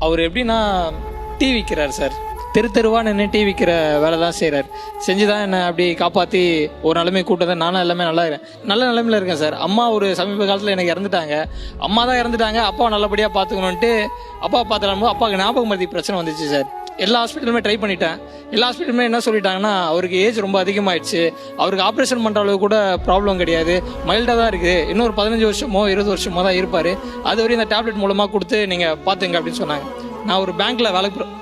அவர் எப்படின்னா tea விற்கிறார் sir. தெருவா நின்று டீ விற்கிற வேலை தான் செய்கிறார். செஞ்சு தான் என்னை அப்படி காப்பாற்றி ஒரு நிலைமை கூட்டதை நானும் எல்லாமே நல்லா இருக்கேன், நல்ல நிலைமையில் இருக்கேன் சார். அம்மா ஒரு சமீப காலத்தில் எனக்கு இறந்துட்டாங்க. அம்மா தான் இறந்துட்டாங்க, அப்பாவை நல்லபடியாக பார்த்துக்கணுன்ட்டு அப்பா பார்த்துக்கும் அப்பாவுக்கு ஞாபக மருதி பிரச்சனை வந்துச்சு சார். எல்லா ஹாஸ்பிட்டலுமே ட்ரை பண்ணிட்டேன். எல்லா ஹாஸ்பிட்டலுமே என்ன சொல்லிட்டாங்கன்னா, அவருக்கு ஏஜ் ரொம்ப அதிகமாகிடுச்சு, அவருக்கு ஆப்ரேஷன் பண்ணுற அளவுக்கு கூட ப்ராப்ளம் கிடையாது, மைல்டாக தான் இருக்குது, இன்னொரு 15 வருஷமோ 20 வருஷமோ தான் இருப்பார், அது வரையும் இந்த டேப்லெட் மூலமாக கொடுத்து நீங்கள் பார்த்துங்க அப்படின்னு சொன்னாங்க. நான் ஒரு பேங்க்கில்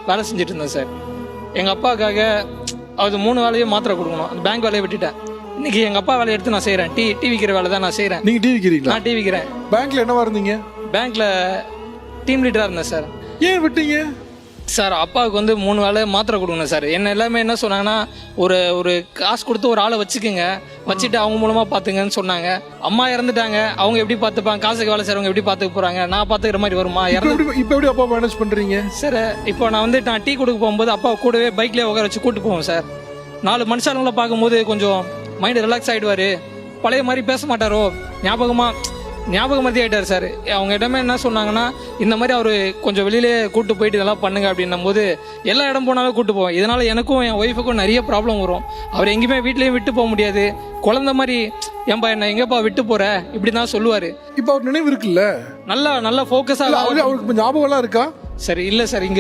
வேலை செஞ்சுட்டு இருந்தேன் சார். எங்கள் அப்பாவுக்காக அது 3 வேலையும் மாத்திரை கொடுக்கணும், அந்த பேங்க் வேலையை விட்டுட்டேன். இன்னைக்கு எங்கள் அப்பா வேலையை எடுத்து நான் செய்கிறேன். டீ விற்கிற வேலை தான் நான் செய்கிறேன். நீங்கள் டீ விற்கிறீங்களா? நான் டீ விற்கிறேன். பேங்க்கில் என்னவா இருந்தீங்க? பேங்க்கில் டீம் லீடராக இருந்தேன் சார். ஏன் விட்டீங்க சார்? அப்பாவுக்கு வந்து 3 வேலை மாத்திரை கொடுக்கணும் சார். என்ன எல்லாமே என்ன சொன்னாங்கன்னா, ஒரு காசு கொடுத்து ஒரு ஆளை வச்சுக்கோங்க, வச்சுட்டு அவங்க மூலமாக பார்த்துங்கன்னு சொன்னாங்க. அம்மா இறந்துட்டாங்க, அவங்க எப்படி பார்த்துப்பாங்க? காசுக்கு வேலை செய்கிறவங்க எப்படி பார்த்துக்க போகிறாங்க? நான் பார்த்துக்கிற மாதிரி வருமா? இப்போ எப்படி அப்பா மேனேஜ் பண்ணுறீங்க சார்? இப்போ நான் டீ கொடுக்க போகும்போது அப்பா கூடவே பைக்லேயே உட்கார வச்சு கூப்பிட்டு போவோம் சார். 4 மனுஷங்களை பார்க்கும்போது கொஞ்சம் மைண்டு ரிலாக்ஸ் ஆகிடுவார். பழைய மாதிரி பேச மாட்டாரோ, ஞாபக மருதி ஆகிட்டார் சார். அவங்க இடமே என்ன சொன்னாங்கன்னா, இந்த மாதிரி அவர் கொஞ்சம் வெளியிலே கூப்பிட்டு போயிட்டு இதெல்லாம் பண்ணுங்க அப்படின்னும் போது எல்லா இடம் போனாலும் கூப்பிட்டு போவோம். இதனால் எனக்கும் என் ஒய்ஃபுக்கும் நிறைய ப்ராப்ளம் வரும். அவர் எங்கேயுமே வீட்லேயும் விட்டு போக முடியாது. குழந்தை மாதிரி ஏன்பா என்ன எங்கேப்பா விட்டு போகிற இப்படி தான் சொல்லுவார். இப்போ அவர் நினைவு இருக்குல்ல, நல்லா ஃபோக்கஸாக அவருக்கு ஞாபகம்லாம் இருக்கா? சரி இல்லை சார்,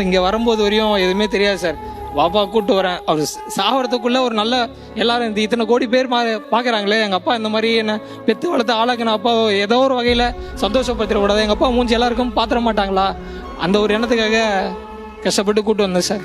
இங்கே வரும்போது வரையும் எதுவுமே தெரியாது சார். பாப்பா கூப்பிட்டு வரேன், அவர் சாகிறதுக்குள்ளே ஒரு நல்ல எல்லாரும் இத்தனை கோடி பேர் பார்க்குறாங்களே, எங்கள் அப்பா இந்த மாதிரி என்ன பெற்று வளர்த்து ஆளாக்கின அப்பா ஏதோ ஒரு வகையில் சந்தோஷப்படுத்திடக்கூடாது, எங்கள் அப்பா மூஞ்சி எல்லாருக்கும் பார்த்துட மாட்டாங்களா, அந்த ஒரு எண்ணத்துக்காக கஷ்டப்பட்டு கூப்பிட்டு வந்தேன் சார்.